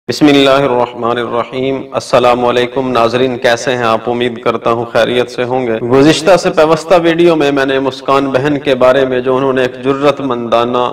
بسم اللہ الرحمن الرحیم۔ السلام علیکم ناظرین، کیسے ہیں آپ؟ امید کرتا ہوں خیریت سے ہوں گے۔ گزشتہ سے پیوستہ ویڈیو میں نے مسکان بہن کے بارے میں جو انہوں نے ایک جرت مندانہ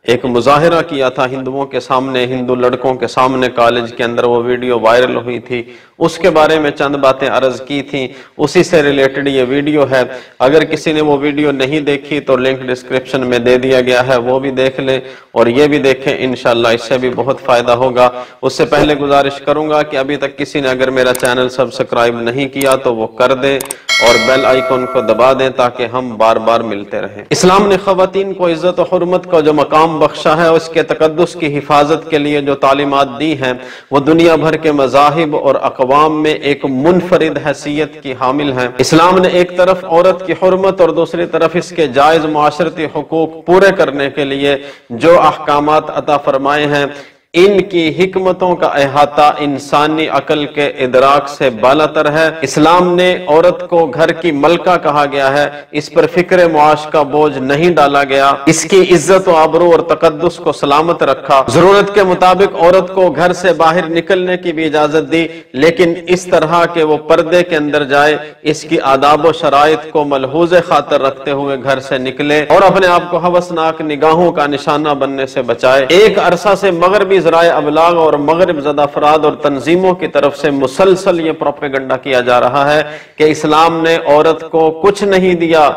ایک مظاہرہ کیا تھا ہندوؤں کے سامنے، ہندو لڑکوں کے سامنے کالج کے اندر، وہ ویڈیو وائرل ہوئی تھی، اس کے بارے میں چند باتیں عرض کی تھیں، اسی سے ریلیٹڈ یہ ویڈیو ہے۔ اگر کسی نے وہ ویڈیو نہیں دیکھی تو لنک ڈسکرپشن میں دے دیا گیا ہے، وہ بھی دیکھ لیں اور یہ بھی دیکھیں، انشاءاللہ اس سے بھی بہت فائدہ ہوگا۔ اس سے پہلے گزارش کروں گا کہ ابھی تک کسی نے اگر میرا چینل سبسکرائب نہیں کیا تو وہ کر دیں اور بیل آئیکن کو دبا دیں تاکہ ہم بار بار ملتے رہیں۔ اسلام نے خواتین کو عزت و حرمت کا جو مقام بخشا ہے، اس کے تقدس کی حفاظت کے لیے جو تعلیمات دی ہیں، وہ دنیا بھر کے مذاہب اور اقوام میں ایک منفرد حیثیت کی حامل ہیں۔ اسلام نے ایک طرف عورت کی حرمت اور دوسری طرف اس کے جائز معاشرتی حقوق پورے کرنے کے لیے جو احکامات عطا فرمائے ہیں، ان کی حکمتوں کا احاطہ انسانی عقل کے ادراک سے بالاتر ہے۔ اسلام نے عورت کو گھر کی ملکہ کہا گیا ہے، اس پر فکر معاش کا بوجھ نہیں ڈالا گیا، اس کی عزت و آبرو اور تقدس کو سلامت رکھا۔ ضرورت کے مطابق عورت کو گھر سے باہر نکلنے کی بھی اجازت دی، لیکن اس طرح کہ وہ پردے کے اندر جائے، اس کی آداب و شرائط کو ملحوظ خاطر رکھتے ہوئے گھر سے نکلے اور اپنے آپ کو ہوسناک نگاہوں کا نشانہ بننے سے بچائے۔ ایک عرصہ سے مغربی ذرائع ابلاغ اور مغرب زدہ افراد اور تنظیموں کی طرف سے مسلسل یہ پروپیگنڈا کیا جا رہا ہے کہ اسلام نے عورت کو کچھ نہیں دیا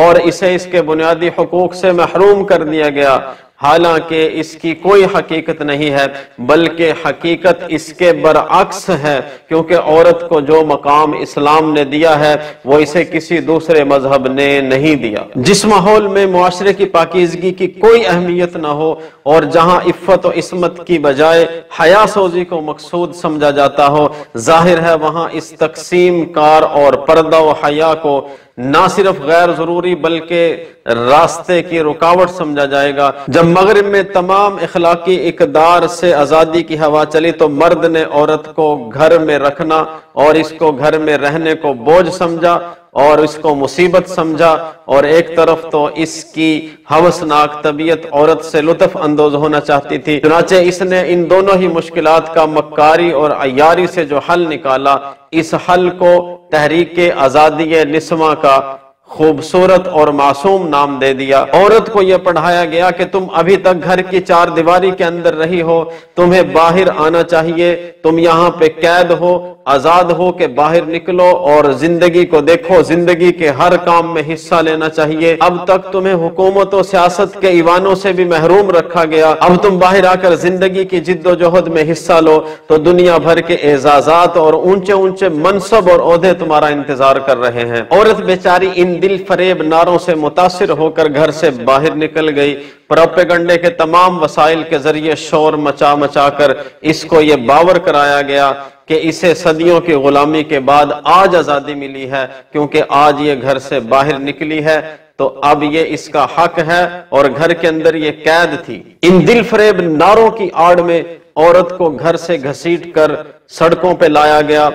اور اسے اس کے بنیادی حقوق سے محروم کر دیا گیا، حالانکہ اس کی کوئی حقیقت نہیں ہے، بلکہ حقیقت اس کے برعکس ہے، کیونکہ عورت کو جو مقام اسلام نے دیا ہے وہ اسے کسی دوسرے مذہب نے نہیں دیا۔ جس ماحول میں معاشرے کی پاکیزگی کی کوئی اہمیت نہ ہو اور جہاں عفت و عصمت کی بجائے حیا سوزی کو مقصود سمجھا جاتا ہو، ظاہر ہے وہاں اس تقسیم کار اور پردہ و حیا کو نہ صرف غیر ضروری بلکہ راستے کی رکاوٹ سمجھا جائے گا۔ جب مغرب میں تمام اخلاقی اقدار سے آزادی کی ہوا چلی تو مرد نے عورت کو گھر میں رکھنا اور اس کو گھر میں رہنے کو بوجھ سمجھا اور اس کو مصیبت سمجھا، اور ایک طرف تو اس کی ہوسناک طبیعت عورت سے لطف اندوز ہونا چاہتی تھی، چنانچہ اس نے ان دونوں ہی مشکلات کا مکاری اور عیاری سے جو حل نکالا، اس حل کو تحریک آزادی نسواں کا خوبصورت اور معصوم نام دے دیا۔ عورت کو یہ پڑھایا گیا کہ تم ابھی تک گھر کی چار دیواری کے اندر رہی ہو، تمہیں باہر آنا چاہیے، تم یہاں پہ قید ہو، آزاد ہو کہ باہر نکلو اور زندگی کو دیکھو، زندگی کے ہر کام میں حصہ لینا چاہیے۔ اب تک تمہیں حکومت و سیاست کے ایوانوں سے بھی محروم رکھا گیا، اب تم باہر آ کر زندگی کی جد و جہد میں حصہ لو تو دنیا بھر کے اعزازات اور اونچے اونچے منصب اور عہدے تمہارا انتظار کر رہے ہیں۔ عورت بیچاری ان دل فریب نعروں سے متاثر ہو کر گھر سے باہر نکل گئی۔ پروپیگنڈے کے تمام وسائل کے ذریعے شور مچا مچا کر اس کو یہ باور کرایا گیا کہ اسے صدیوں کی غلامی کے بعد آج آزادی ملی ہے، کیونکہ آج یہ گھر سے باہر نکلی ہے تو اب یہ اس کا حق ہے اور گھر کے اندر یہ قید تھی۔ ان دل فریب نعروں کی آڑ میں عورت کو گھر سے گھسیٹ کر سڑکوں پہ لایا گیا،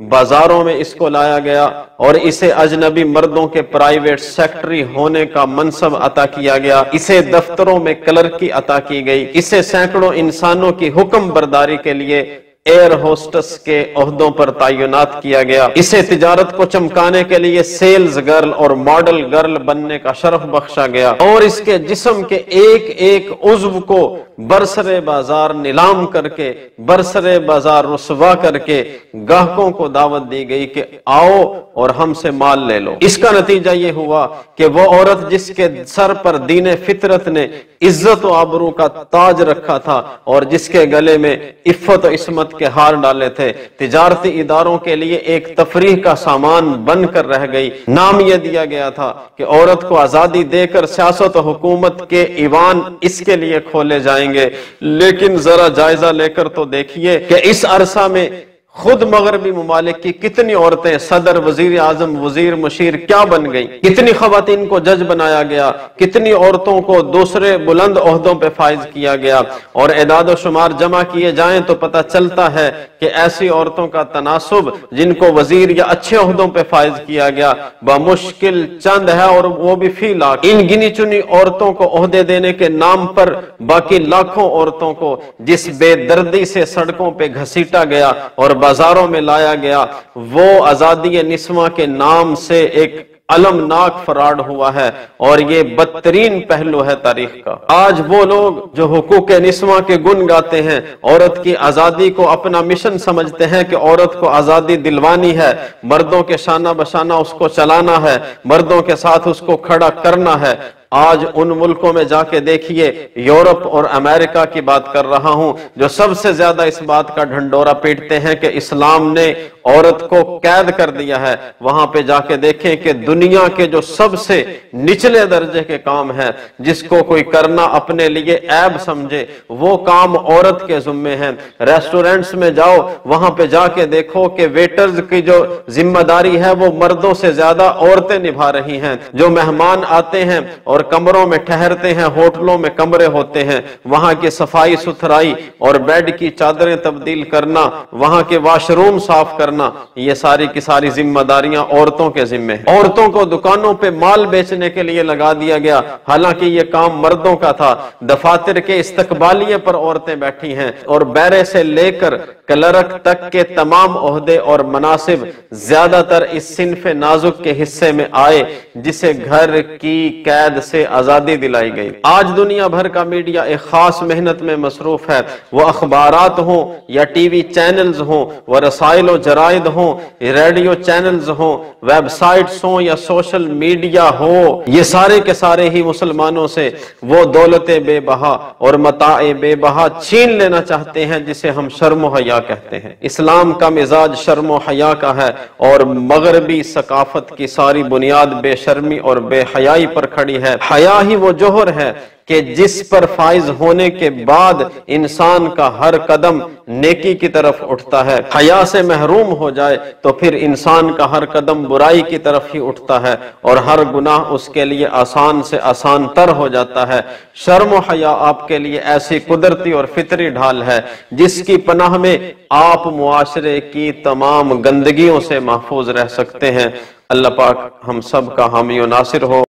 بازاروں میں اس کو لایا گیا اور اسے اجنبی مردوں کے پرائیویٹ سیکٹری ہونے کا منصب عطا کیا گیا، اسے دفتروں میں کلرکی عطا کی گئی، اسے سینکڑوں انسانوں کی حکم برداری کے لیے ایئر ہوسٹس کے عہدوں پر تعینات کیا گیا، اسے تجارت کو چمکانے کے لیے سیلز گرل اور ماڈل گرل بننے کا شرف بخشا گیا، اور اس کے جسم کے ایک ایک عضو کو برسر بازار نیلام کر کے، برسر بازار رسوا کر کے گاہکوں کو دعوت دی گئی کہ آؤ اور ہم سے مال لے لو۔ اس کا نتیجہ یہ ہوا کہ وہ عورت جس کے سر پر دین فطرت نے عزت و آبرو کا تاج رکھا تھا اور جس کے گلے میں عفت و عصمت کے ہار ڈالے تھے، تجارتی اداروں کے لیے ایک تفریح کا سامان بن کر رہ گئی۔ نام یہ دیا گیا تھا کہ عورت کو آزادی دے کر سیاست و حکومت کے ایوان اس کے لیے کھولے جائیں گے، لیکن ذرا جائزہ لے کر تو دیکھیے کہ اس عرصہ میں خود مغربی ممالک کی کتنی عورتیں صدر، وزیر اعظم، وزیر، مشیر کیا بن گئی، کتنی خواتین کو جج بنایا گیا، کتنی عورتوں کو دوسرے بلند عہدوں پہ فائز کیا گیا، اور اعداد و شمار جمع کیے جائیں تو پتہ چلتا ہے کہ ایسی عورتوں کا تناسب جن کو وزیر یا اچھے عہدوں پہ فائز کیا گیا بمشکل چند ہے، اور وہ بھی فی لاکھ۔ ان گنی چنی عورتوں کو عہدے دینے کے نام پر باقی لاکھوں عورتوں کو جس بے دردی سے سڑکوں پہ گھسیٹا گیا اور بازاروں میں لایا گیا، وہ آزادی نسواں کے نام سے ایک المناک فراڈ ہوا ہے، اور یہ بدترین پہلو ہے تاریخ کا۔ آج وہ لوگ جو حقوق نسواں کے گن گاتے ہیں، عورت کی آزادی کو اپنا مشن سمجھتے ہیں کہ عورت کو آزادی دلوانی ہے، مردوں کے شانہ بشانہ اس کو چلانا ہے، مردوں کے ساتھ اس کو کھڑا کرنا ہے، آج ان ملکوں میں جا کے دیکھیے، یورپ اور امریکہ کی بات کر رہا ہوں، جو سب سے زیادہ اس بات کا ڈھنڈورا پیٹتے ہیں کہ اسلام نے عورت کو قید کر دیا ہے، وہاں پہ جا کے دیکھیں کہ دنیا کے جو سب سے نچلے درجے کے کام ہیں، جس کو کوئی کرنا اپنے لیے عیب سمجھے، وہ کام عورت کے ذمے ہیں۔ ریسٹورنٹس میں جاؤ، وہاں پہ جا کے دیکھو کہ ویٹرز کی جو ذمہ داری ہے وہ مردوں سے زیادہ عورتیں نبھا رہی ہیں۔ جو مہمان آتے ہیں اور کمروں میں ٹھہرتے ہیں، ہوٹلوں میں کمرے ہوتے ہیں، وہاں کی صفائی ستھرائی اور بیڈ کی چادریں تبدیل کرنا، وہاں کے واش روم صاف کرنا، یہ ساری کی ساری ذمہ داریاں عورتوں کے ذمے ہیں۔ عورتوں کو دکانوں پہ مال بیچنے کے لیے لگا دیا گیا، حالانکہ یہ کام مردوں کا تھا۔ دفاتر کے استقبالیے پر عورتیں بیٹھی ہیں، اور بیرے سے لے کر کلرک تک کے تمام عہدے اور مناصب زیادہ تر اس صنف نازک کے حصے میں آئے جسے گھر کی قید سے آزادی دلائی گئی۔ آج دنیا بھر کا میڈیا ایک خاص محنت میں مصروف ہے، وہ اخبارات ہوں یا ٹی وی چینلز ہوں، وہ رسائل و جرائد ہوں، ریڈیو چینلز ہوں، ویب سائٹس ہوں یا سوشل میڈیا ہو، یہ سارے کے سارے ہی مسلمانوں سے وہ دولت بے بہا اور متاع بے بہا چھین لینا چاہتے ہیں جسے ہم شرم و حیا کہتے ہیں۔ اسلام کا مزاج شرم و حیا کا ہے، اور مغربی ثقافت کی ساری بنیاد بے شرمی اور بے حیائی پر کھڑی ہے۔ حیا ہی وہ جوہر ہے کہ جس پر فائز ہونے کے بعد انسان کا ہر قدم نیکی کی طرف اٹھتا ہے۔ حیا سے محروم ہو جائے تو پھر انسان کا ہر قدم برائی کی طرف ہی اٹھتا ہے، اور ہر گناہ اس کے لیے آسان سے آسان تر ہو جاتا ہے۔ شرم و حیا آپ کے لیے ایسی قدرتی اور فطری ڈھال ہے جس کی پناہ میں آپ معاشرے کی تمام گندگیوں سے محفوظ رہ سکتے ہیں۔ اللہ پاک ہم سب کا حامی و ناصر ہو۔